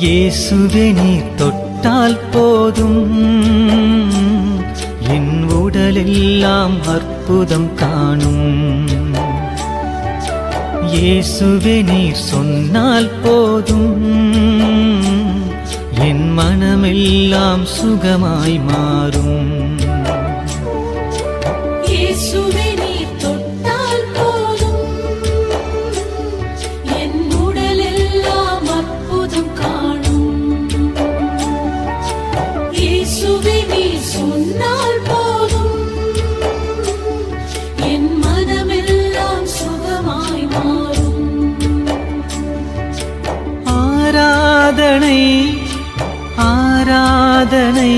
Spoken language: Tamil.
இயேசுவே நீர் தொட்டால் போதும் என் உடலெல்லாம் அற்புதம் காணும். இயேசுவே நீர் சொன்னால் போதும் என் மனமெல்லாம் சுகமாய் மாறும். இயேசுவே நீர் தொட்டால் போதும் என் உடலெல்லாம் அற்புதம் காணும். இயேசுவே நீர் சொன்னால் போதும் என் மனமெல்லாம் சுகமாய் மாறும். ஆராதனை ஆராதனை